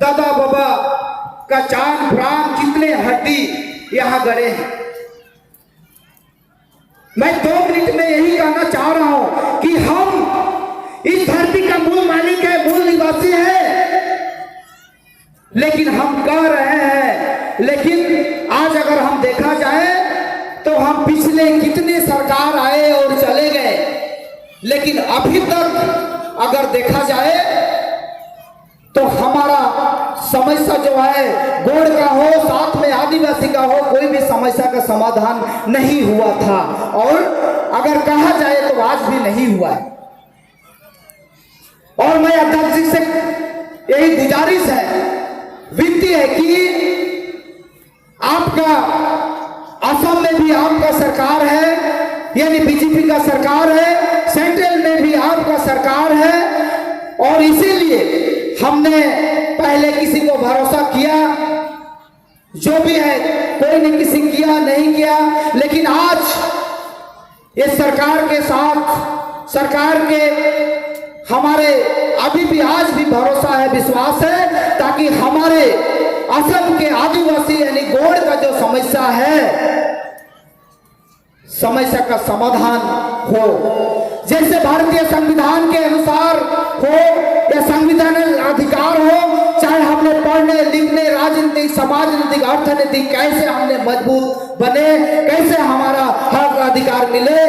दादा बाबा का जान प्राण कितने हड्डी यहाँ गड़े हैं। मैं 2 मिनट में यही कहना चाह रहा हूं कि हम इस धरती का मूल मालिक है, मूल निवासी है, लेकिन हम कह रहे हैं, लेकिन आज अगर हम देखा जाए तो हम पिछले कितने सरकार आए और चले गए, लेकिन अभी तक अगर देखा जाए तो हमारा समस्या जो है गोड़ का हो, साथ में आदिवासी का हो, कोई भी समस्या का समाधान नहीं हुआ था और अगर कहा जाए तो आज भी नहीं हुआ है। और मैं अध्यक्ष जी से यही गुजारिश है, विनती है कि आपका असम में भी आपका सरकार है, यानी बीजेपी का सरकार है, सेंट्रल में भी आपका सरकार है, और इसीलिए हमने पहले किसी को भरोसा किया, जो भी है कोई ने किसी किया नहीं किया, लेकिन आज इस सरकार के साथ, सरकार के हमारे अभी भी आज भी भरोसा है, विश्वास है, ताकि हमारे असम के आदिवासी यानी गोड़ का जो समस्या है, समस्या का समाधान हो, जैसे भारतीय संविधान के अनुसार हो या संविधानिक अधिकार हो, चाहे हमने पढ़ने लिखने, राजनीतिक, समाजनीतिक, अर्थनीतिक कैसे हमने मजबूत बने, कैसे हमारा हक अधिकार मिले,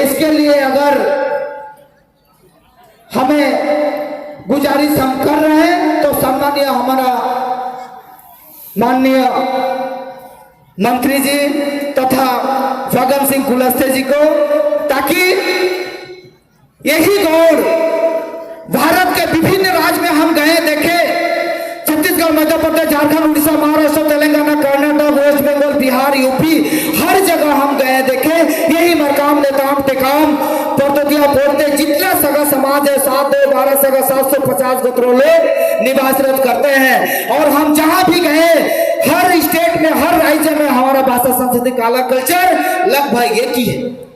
इसके लिए अगर हमें गुजारिश हम कर रहे हैं तो सम्मानीय हमारा माननीय मंत्री जी तथा फग्गन सिंह कुलस्ते जी को, ताकि यही गौड़ भारत के विभिन्न राज्य में हम गए देखे, छत्तीसगढ़, मध्य प्रदेश, झारखंड, उड़ीसा, महाराष्ट्र, तेलंगाना, कर्नाटक, वेस्ट बंगाल, बिहार, यूपी, हर जगह हम गए देखे, यही मरकाम नेताम टेकाम पोर्तोदिया पोर्ते जितना सगा समाज है 7 2 12 सगा 750 गोत्रों लोग निवासरत करते हैं। और हम जहां भी गए, हर स्टेट में, हर राज्य में हमारा भाषा, संस्कृति, कला, कल्चर लगभग एक ही है।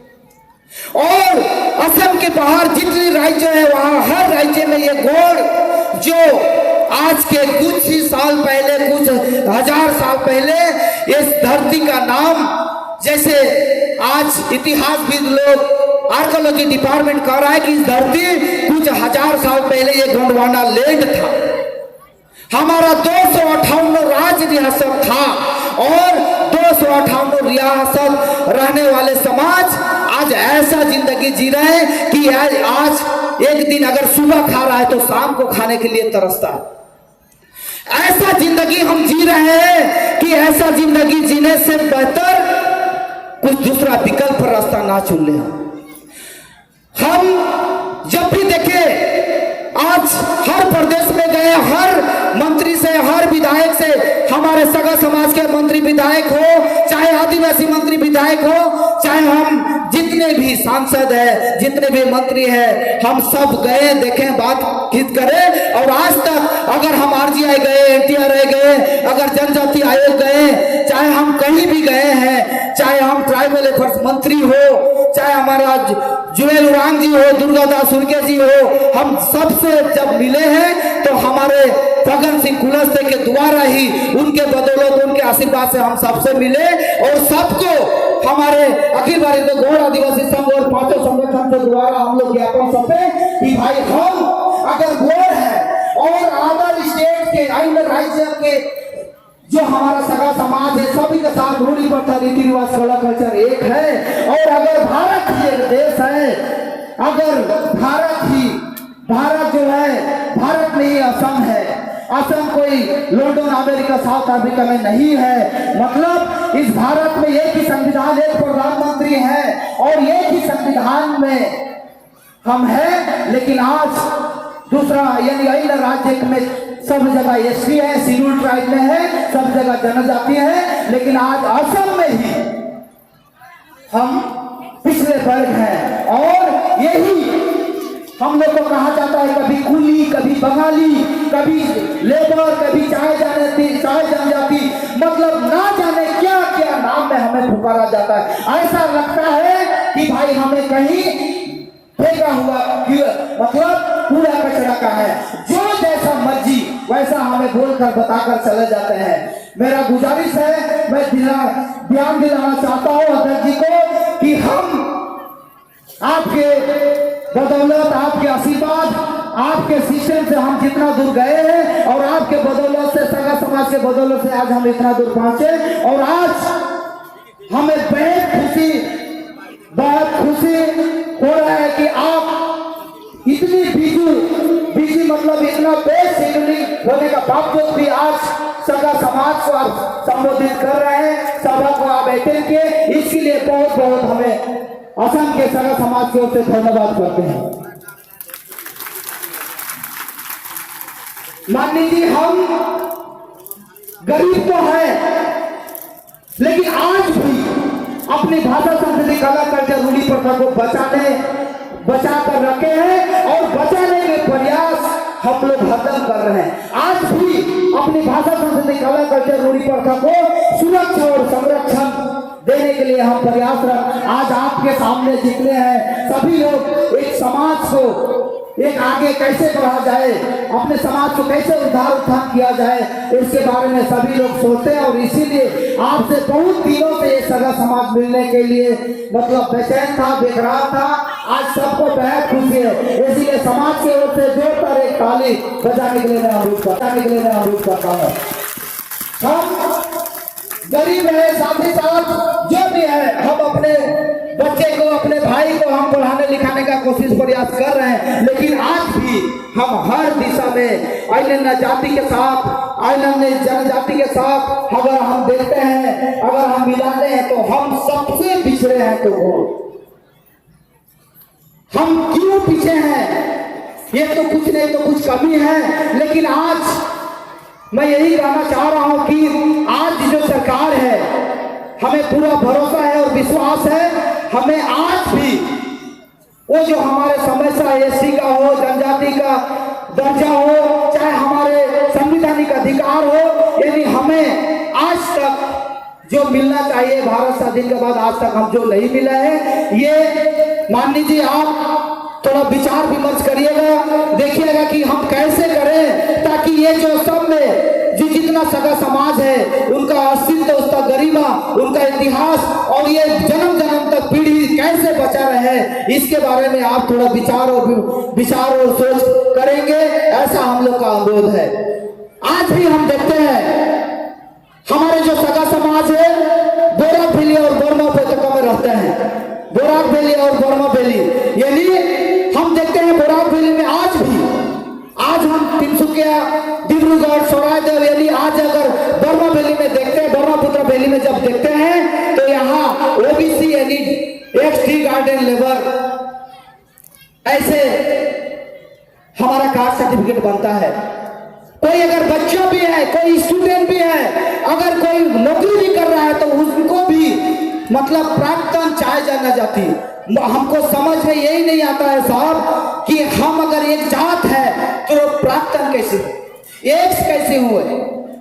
और असम के बाहर जितने राज्य है वहां हर राज्य में ये गोड़ जो आज के कुछ ही साल पहले, कुछ हजार साल पहले इस धरती का नाम, जैसे आज इतिहासविद लोग, आर्कियोलॉजी डिपार्टमेंट कह रहा है कि इस धरती कुछ हजार साल पहले ये गोंडवाना लैंड था, हमारा 258 राज्य रियासत था, और 258 रियासत रहने वाले समाज आज ऐसा जिंदगी जी रहे हैं कि आज एक दिन अगर सुबह खा रहा है तो शाम को खाने के लिए तरसता है। ऐसा जिंदगी हम जी रहे हैं कि ऐसा जिंदगी जीने से बेहतर कुछ दूसरा विकल्प रास्ता ना चुन ले। हम जब भी देखे, आज हर प्रदेश में गए, हर मंत्री से, हर विधायक से, हमारे सगा समाज के मंत्री विधायक हो, चाहे आदिवासी मंत्री विधायक हो, चाहे हम जितने भी सांसद है, जितने भी मंत्री है, हम सब गए देखे, बातचीत करें। और आज तक अगर हम आरजीआई गए, एनटीआरआई गए, अगर जनजाति आयोग गए, चाहे हम कहीं भी गए हैं, चाहे हम ट्राइबल अफेयर्स मंत्री हो, चाहे हमारा जुएल उरांग जी हो, दुर्गादास उनके जी हो, हम सबसे जब मिले हैं तो हमारे फग्गन सिंह कुलस्ते के द्वारा ही, उनके बदौलत, उनके आशीर्वाद से हम सबसे मिले, और सबको हमारे अखिल भारतीय गौड़ आदिवासी संघ और 5 संगठन के द्वारा हम लोग ज्ञापन सौंपे कि भाई हम अगर गौड़ है और अदर स्टेट के, अन्य राज्य के जो हमारा सगा समाज है, सभी के साथ रूढ़ी प्रथा, रीति रिवाज, कला, कल्चर एक है, और अगर भारत ही एक देश है, अगर भारत जो है, भारत में ही असम है, असम कोई लंदन, अमेरिका, साउथ अफ्रीका में नहीं है, मतलब इस भारत में एक ही संविधान, एक प्रधानमंत्री है, और एक ही संविधान में हम हैं। लेकिन आज दूसरा यानी अन्य राज्य में सब जगह एसटी है, शेड्यूल ट्राइब में है, सब जगह जनजाति है, लेकिन आज असम में ही हम पिछले वर्ग हैं। और यही हम लोग को कहा जाता है, कभी कुली, कभी बंगाली, कभी लेबर, कभी चाहे जनजाति, मतलब ना जाने क्या क्या नाम में हमें पुकारा जाता है। ऐसा लगता है कि भाई हमें कहीं फेंका हुआ, मतलब पूरा कचरा का है, जो जैसा मर्जी वैसा हमें बोलकर बताकर चले जाते हैं। मेरा गुजारिश है, मैं ध्यान दिलाना चाहता हूँ अध्यक्ष जी को कि हम आपके बदौलत, आपके आशीर्वाद, आपके सिस्टम से हम जितना दूर गए हैं और आपके बदौलत से, सगा समाज के बदौलत से आज हम इतना दूर पहुंचे। और आज हमें बहुत खुशी हो रहा है कि आप इतनी बिजी मतलब इतना बेस्ट शेड्यूलिंग होने का बावजूद भी आज सगा समाज को आप संबोधित कर रहे हैं, सभा को आप अटेंड किए, इसके लिए बहुत बहुत हमें असम के सगा समाज की ओर से धन्यवाद करते हैं। माननीय जी, हम गरीब तो हैं लेकिन आज भी अपनी भाषा, संस्कृति, कला, कल्चर, रूढ़ी प्रथा को बचा कर रखे हैं और बचाने के प्रयास हम लोग हरदम कर रहे हैं। आज भी अपनी भाषा, संस्कृति, कला, कल्चर, रूढ़ी प्रथा को सुरक्षा और संरक्षण देने के लिए हम प्रयासरत आज आपके सामने जितने हैं सभी लोग एक समाज को एक आगे कैसे बढ़ा जाए, अपने समाज को कैसे उत्थान किया जाए, इसके बारे में सभी लोग सोचते हैं। और इसीलिए आपसे बहुत दिनों से ये सगा समाज मिलने के लिए मतलब बेचैन था, बेकरार था। आज सबको बेहद खुशी है, इसीलिए समाज की ओर से जोरदार एक ताली बजाने के लिए मैं अनुरोध करता हूँ। हम गरीब है, साथ ही साथ जो भी है, हम अपने बच्चे को, अपने भाई को हम पढ़ाने लिखाने का कोशिश प्रयास कर रहे हैं, लेकिन आज भी हम हर दिशा में अन्य जाति के साथ, अन्य जनजाति के साथ अगर हम देखते हैं, अगर हम मिलाते हैं तो हम सबसे पिछड़े हैं। तो हम क्यों पीछे हैं? ये तो कुछ नहीं तो कुछ कमी है, लेकिन आज मैं यही कहना चाह रहा हूं कि आज जो सरकार है, हमें पूरा भरोसा है और विश्वास है, हमें आज भी वो जो हमारे समस्या एससी का हो, जनजाति का दर्जा हो, चाहे हमारे संवैधानिक अधिकार हो, यानी हमें आज तक जो मिलना चाहिए भारत स्वाधीन के बाद आज तक हम जो नहीं मिला है, ये माननीय जी आप थोड़ा विचार विमर्श करिएगा, देखिएगा कि हम कैसे करें ताकि ये जो सब में जो जितना सगा समाज है उनका अस्तित्व, उसका गरिमा, उनका इतिहास और ये जन्म जन्म तक पीढ़ी कैसे बचा रहे, इसके बारे में आप थोड़ा विचार और सोच करेंगे, ऐसा हम लोग का अनुरोध है। आज भी हम देखते हैं हमारे जो सगा समाज है बोराक वैली और बर्मा उपत्यका में रहते हैं। बोराक वैली और बर्मा वैली यानी हम देखते हैं बोराक वैली में आज हम तिनसुकिया, डिब्रूगढ़, सरायदेव यानी आज अगर बर्मा वैली में देखते हैं, ब्रह्मपुत्र वैली में जब देखते हैं तो यहाँ ओबीसी यानी एक्स-टी गार्डन लेबर ऐसे हमारा कास्ट सर्टिफिकेट बनता है। कोई अगर बच्चा भी है, कोई स्टूडेंट भी है, अगर कोई नौकरी भी कर रहा है तो उसको भी मतलब प्राक्तन चाहे जाना जाती। हमको समझ में यही नहीं आता है साहब कि हम अगर एक जात है तो प्राक्तन कैसे हो, एक्स कैसे हुए?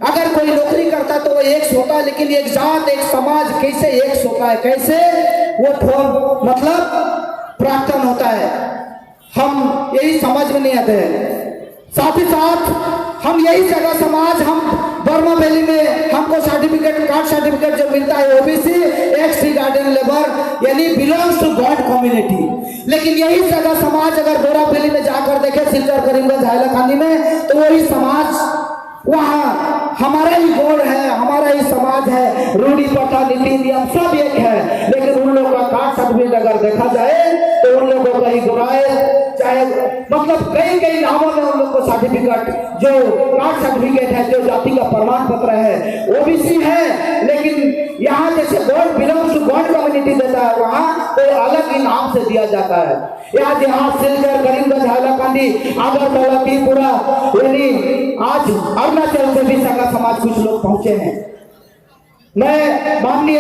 अगर कोई नौकरी करता तो वो एक्स होता है, लेकिन एक जात, एक समाज कैसे एक्स होता है, कैसे वो मतलब प्राक्तन होता है, हम यही समझ में नहीं आते हैं। साथ ही साथ हम यही सगा समाज, हम बर्मा वैली में हमको सर्टिफिकेट, कास्ट सर्टिफिकेट जो मिलता है ओबीसी एक्स-टी गार्डन लेबर यानी बिलोंग्स टू गॉड कम्युनिटी, लेकिन यही सगा समाज अगर बोराक वैली में जाकर देखे, सिलचर, करीमगंज, हैलाकानी में, तो वही समाज वहाँ हमारा ही गौड़ है, हमारा ही समाज है, रूढ़ी प्रथा, नीति नियम सब एक है, लेकिन उन लोगों का कास्ट सर्टिफिकेट अगर देखा जाए तो उन लोगों का ही बुराई, चाहे मतलब कई नामों में उन लोग को सर्टिफिकेट, जो कास्ट सर्टिफिकेट है, जो जाति का प्रमाण पत्र है ओबीसी है, लेकिन यहाँ जैसे God belongs to God community देता है, वहाँ तो अलग ही नाम से दिया जाता है। यहाँ सिलचर, करीमगंज, हैलाकानी, अगरतला, त्रिपुरा यानी आज अरुणाचल से भी सगा समाज कुछ लोग पहुंचे हैं। मैं माननीय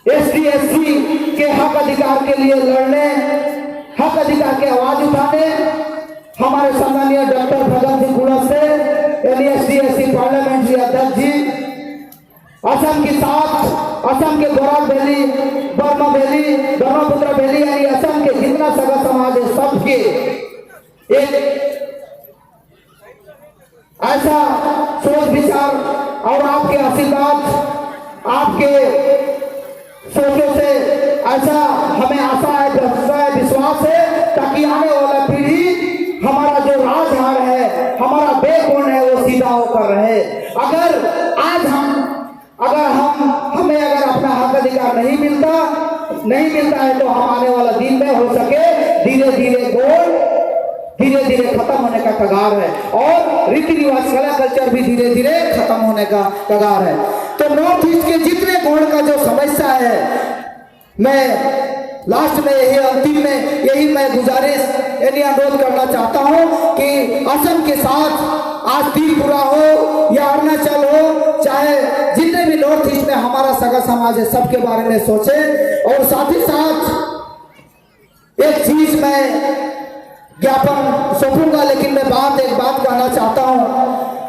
एसटी/एससी के हक अधिकार के लिए लड़ने, हक अधिकार के आवाज उठाने हमारे सम्मानीय डॉक्टर भगत सिंह कुलस्ते यानी एसटी/एससी पार्लियामेंट्री अध्यक्ष जी, असम के साथ असम के Barak valley, Burma valley, Brahmaputra valley यानी असम के जितना सगा समाज है सबके एक ऐसा सोच विचार और आपके आशीर्वाद, आपके सोचों से ऐसा हमें आशा है, विश्वास है, ताकि आने वाला पीढ़ी हमारा जो राजहार है, हमारा बैकबोन है, वो सीधा होकर रहे। अगर हमें अपना हक अधिकार नहीं मिलता है तो हम आने वाला दिन में हो सके धीरे धीरे खत्म होने का कगार है, और रीति रिवाज कला कल्चर भी धीरे धीरे खत्म होने का कगार है। तो नॉर्थ ईस्ट के जितने गोड़ का जो समस्या है, मैं लास्ट में अंतिम में यही मैं गुजारिश यानी अनुरोध करना चाहता हूं कि असम के साथ आज त्रिपुरा हो या अरुणाचल हो, चाहे जितने भी नॉर्थ ईस्ट में हमारा सगा समाज है, सबके बारे में सोचें। और साथ ही साथ एक चीज मैं ज्ञापन सौंपूंगा, लेकिन मैं एक बात कहना चाहता हूं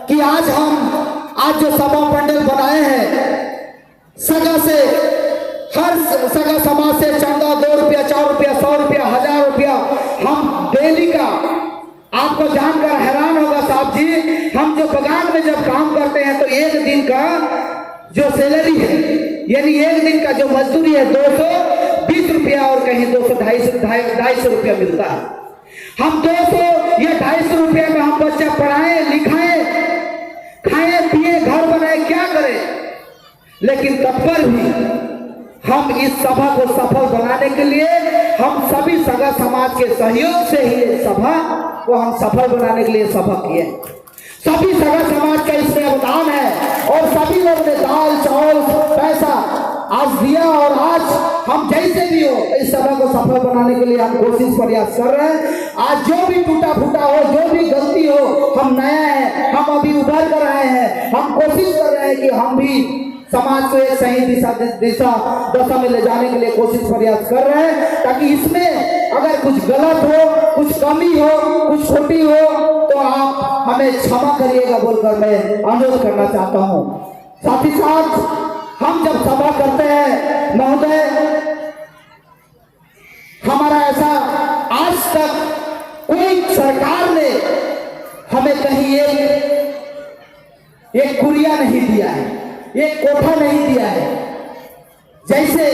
कि आज जो सभा पंडल बनाए हैं, सगा से हर सगा समाज से चंदा 2 रुपया, 4 रुपया, 100 रुपया, 1000 रुपया हम डेली का, आपको जानकर हैरान होगा साहब जी, हम जो बगान में जब काम करते हैं तो एक दिन का जो सैलरी है, यानी एक दिन का जो मजदूरी है 220 रुपया और कहीं 200-250 रुपया मिलता है। हम 200 या 250 रुपया में हम बच्चा पढ़ाएं, लिखाएं, खाएं पिए, घर बनाए, क्या करें, लेकिन तब पर भी हम इस सभा को सफल बनाने के लिए हम सभी सगा समाज के सहयोग से ही इस सभा को हम सफल बनाने के लिए सभा किए। सभी सगा समाज का इसमें योगदान है, और सभी लोग ने दाल चावल पैसा आज दिया, और आज हम जैसे भी हो इस सभा को सफल बनाने के लिए हम कोशिश प्रयास कर रहे हैं। आज जो भी टूटा फूटा हो, जो भी गलती हो, हम नया है, हम अभी उभर कर आए हैं, हम कोशिश कर रहे हैं कि हम भी समाज को एक सही दशा में ले जाने के लिए कोशिश प्रयास कर रहे हैं, ताकि इसमें अगर कुछ गलत हो, कुछ कमी हो, कुछ छोटी हो, तो आप हमें क्षमा करिएगा बोलकर मैं अनुरोध करना चाहता हूं। साथ ही साथ हम जब सभा करते हैं महोदय, हमारा ऐसा आज तक कोई सरकार ने हमें कहीं एक कुरिया नहीं दिया है, एक कोठा नहीं दिया है। जैसे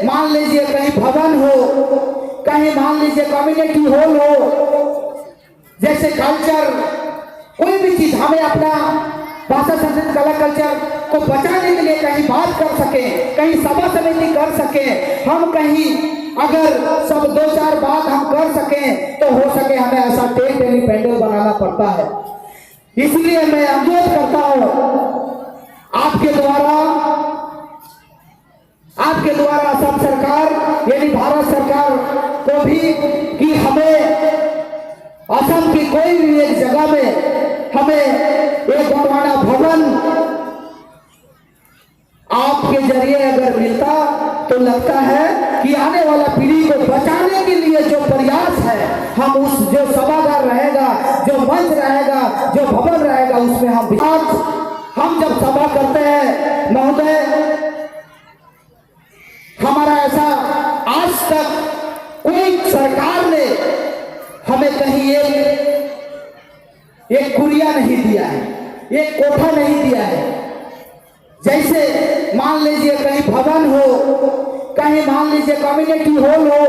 मान लीजिए कहीं भवन हो, कहीं मान लीजिए कम्युनिटी हॉल हो, जैसे कल्चर, कोई भी चीज हमें अपना भाषा संस्कृति कला कल्चर को बचाने के लिए कहीं बात कर सके, कहीं सभा समिति कर सके, हम कहीं अगर सब 2-4 बात हम कर सके, तो हो सके हमें ऐसा टेंट यानी पेंडल बनाना पड़ता है। इसलिए मैं अनुरोध करता हूं आपके द्वारा असम सरकार यानी भारत सरकार को भी कि हमें असम की कोई भी एक जगह में हमें एक गोंडवाना भवन आपके जरिए अगर मिलता, तो लगता है कि आने वाला पीढ़ी को बचाने के लिए जो प्रयास है, हम उस जो सभागार रहेगा, जो मंच रहेगा, जो भवन रहेगा, उसमें हम जब सभा करते हैं महोदय, हमारा ऐसा आज तक कोई सरकार ने हमें कहीं एक कुरिया नहीं दिया है, एक कोठा नहीं दिया है। जैसे मान लीजिए कहीं भवन हो, कहीं मान लीजिए कम्युनिटी हॉल हो,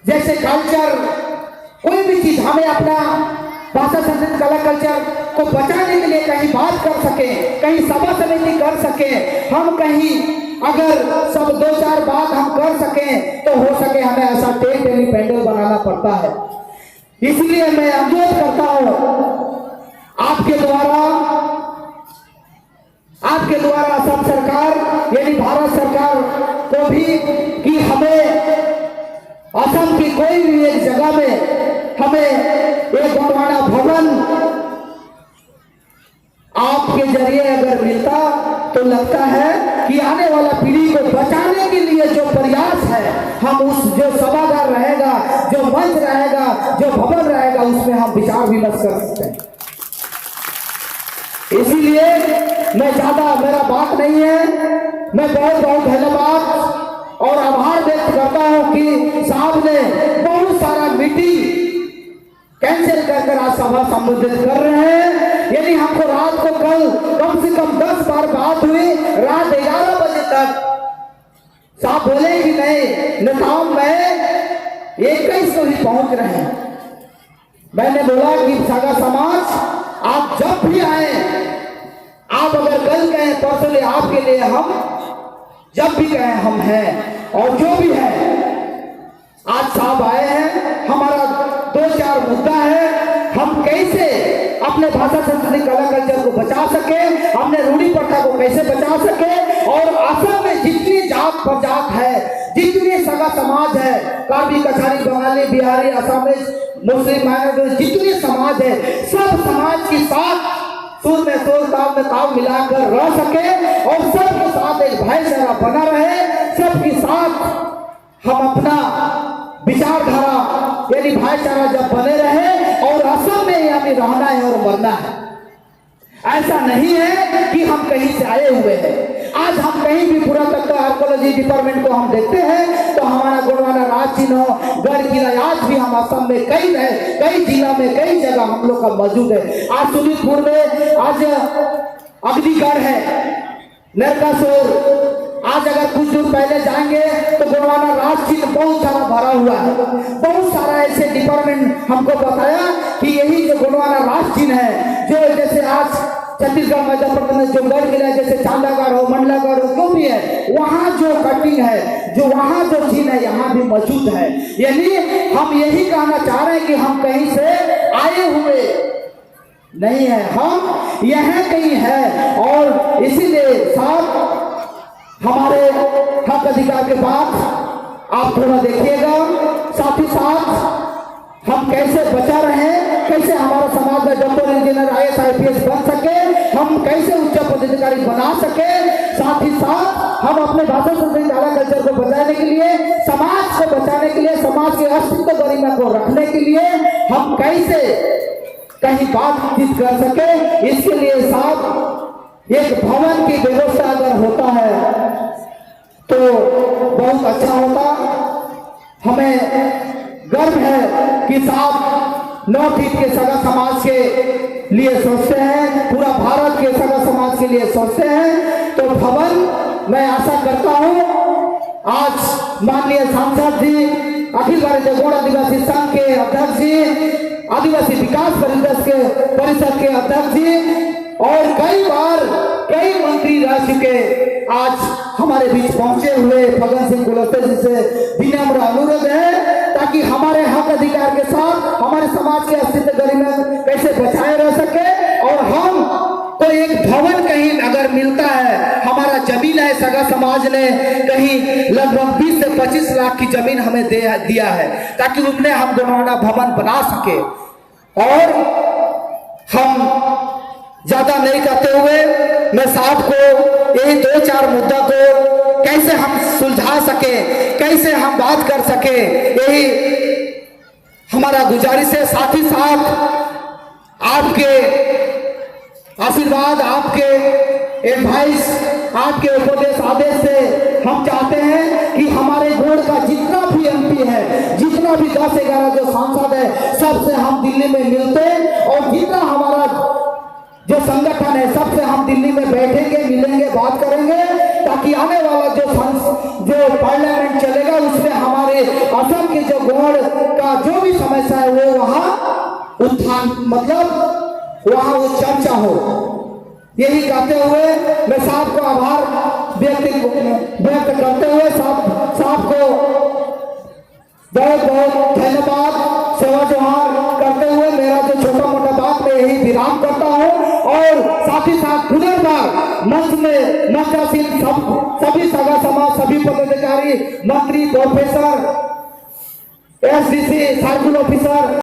जैसे कल्चर, कोई भी चीज हमें अपना भाषा संस्कृति कला कल्चर को बचाने के लिए कहीं बात कर सके, कहीं सभा समिति कर सके, हम कहीं अगर सब 2-4 बात हम कर सके, तो हो सके हमें ऐसा टेंट यानी पेंडल बनाना पड़ता है। इसलिए मैं अनुरोध करता हूं आपके द्वारा असम सरकार यानी भारत सरकार को भी कि हमें असम की कोई भी एक जगह में हमें एक गोंडवाना भवन आपके जरिए अगर मिलता, तो लगता है कि आने वाला पीढ़ी को बचाने के लिए जो प्रयास है, हम उस जो सभागार रहेगा, जो मंच रहेगा, जो भवन रहेगा, उसमें हम विचार विमर्श कर सकते हैं। इसीलिए मैं ज्यादा, मेरा बात नहीं है, मैं बहुत बहुत धन्यवाद और आभार व्यक्त करता हूं कि साहब ने बहुत सारा मीटिंग कैंसिल कर आज सभा संबोधित कर रहे हैं। यानी हमको रात को कम से कम 10 बार बात हुई, रात 11 बजे तक। साहब बोले कि नहीं नेताओं में 21 को ही पहुंच रहे हैं। मैंने बोला कि सागा समाज आप जब भी आए, आप अगर कल गए परसों आपके लिए हम जब भी गए हम हैं, और जो भी है आज साहब आए हैं। हमारा 2-4 मुद्दा है, हम कैसे अपने भाषा संस्कृति कला कल्चर को बचा सके, अपने रूढ़ी प्रथा को कैसे बचा सके, और असम में जितनी जात प्रजात है, जितनी सगा समाज है, कार्बी कछारी बंगाली बिहारी असमीज मुस्लिम माइनॉरिटी जितनी समाज है, सब समाज के साथ सुर में सुर ताल में ताल मिलाकर रह सके, और सबके साथ एक भाईचारा बना रहे। सबके साथ हम अपना विचारधारा यानी भाईचारा जब बने रहे, और असम में यानी रहना है और मरना है। ऐसा नहीं है कि हम कहीं से आए हुए हैं। आज हम कहीं भी पुरातत्व आर्कोलॉजी डिपार्टमेंट को हम देखते हैं तो हमारा गोंडवाना राज चिन्ह, गढ़ किला आज भी हम असम में कई जिला में कई जगह हम लोग का मौजूद है। आज सुनीतपुर में आज अग्निगढ़ है, नरकासुर। आज अगर कुछ दूर पहले जाएंगे तो गोंडवाना राज चिन्ह बहुत सारा भरा हुआ है। बहुत सारा ऐसे डिपार्टमेंट हमको बताया कि यही जो गोंडवाना राज चिन्ह है, जो जैसे आज छत्तीसगढ़ मध्य प्रदेश जो गढ़ किला जैसे चांदागढ़ हो, मंडलागढ़ हो, जो भी है, वहाँ जो कटिंग है, जो वहाँ जो चिन्ह है, यहाँ भी मौजूद है। यानी हम यही कहना चाह रहे हैं कि हम कहीं से आए हुए नहीं है, हम यहाँ कहीं है। और इसीलिए साहब हमारे हक अधिकार के बाद आप थोड़ा देखिएगा, साथ ही साथ हम कैसे बचा रहे हैं, कैसे हमारा समाज में डॉक्टर इंजीनियर IAS IPS बन सके, हम कैसे उच्च पदाधिकारी बना सके, साथ ही साथ हम अपने भाषा संस्कृति कला कल्चर को बचाने के लिए, समाज को बचाने के लिए, समाज के अस्तित्व गरिमा को रखने के लिए हम कैसे कहीं बातचीत कर सके। इसके लिए साहब एक भवन की व्यवस्था अगर होता है तो बहुत अच्छा होता। हमें गर्व है कि साहब नॉर्थ ईस्ट के सगा समाज के लिए सोचते हैं, पूरा भारत के सगा समाज के लिए सोचते हैं। तो भवन मैं आशा करता हूं आज माननीय सांसद जी, अखिल भारतीय गौड़ आदिवासी संघ के अध्यक्ष जी, आदिवासी विकास परिषद के अध्यक्ष जी, और कई बार कई मंत्री रह चुके आज हमारे बीच पहुंचे हुए फग्गन सिंह कुलस्ते जी से विनम्र अनुरोध है ताकि हमारे हक अधिकार के साथ हमारे समाज के अस्तित्व गरिमा कैसे बचाए रह सके। और हम तो एक भवन कहीं अगर मिलता है, हमारा जमीन है, सगा समाज ने कहीं लगभग 20 से 25 लाख की जमीन हमें दिया है ताकि उसमें हम गोंडवाना भवन बना सके। और हम ज्यादा नहीं करते हुए मैं साहब को यही 2-4 मुद्दा को कैसे हम सुलझा सके, कैसे हम बात कर सके, यही हमारा गुजारिश है। साथ ही साथ आपके आशीर्वाद, आपके एडवाइस, आपके उपदेश आदेश से हम चाहते हैं कि हमारे गोड़ का जितना भी MP है, जितना भी 10-11 जो सांसद है, सबसे हम दिल्ली में मिलते, और जितना हमारा जो संगठन है सबसे हम दिल्ली में बैठेंगे, मिलेंगे, बात करेंगे, ताकि आने वाला जो पार्लियामेंट चलेगा उसमें हमारे असम के जो गौड़ का जो भी समस्या है वो वहाँ उत्थान मतलब वहाँ वो चर्चा हो। यही कहते हुए मैं साहब को आभार व्यक्त करते हुए साहब को बहुत बहुत धन्यवाद, सेवा जोहार करते हुए मेरा जो छोटा मोटा बात मैं यही विराम करता हूँ। और साथ ही साथ पुनर्बार मंच में मंचासीन सभी सगा समाज, सभी पदाधिकारी, मंत्री, प्रोफेसर, SDC, सर्कुल ऑफिसर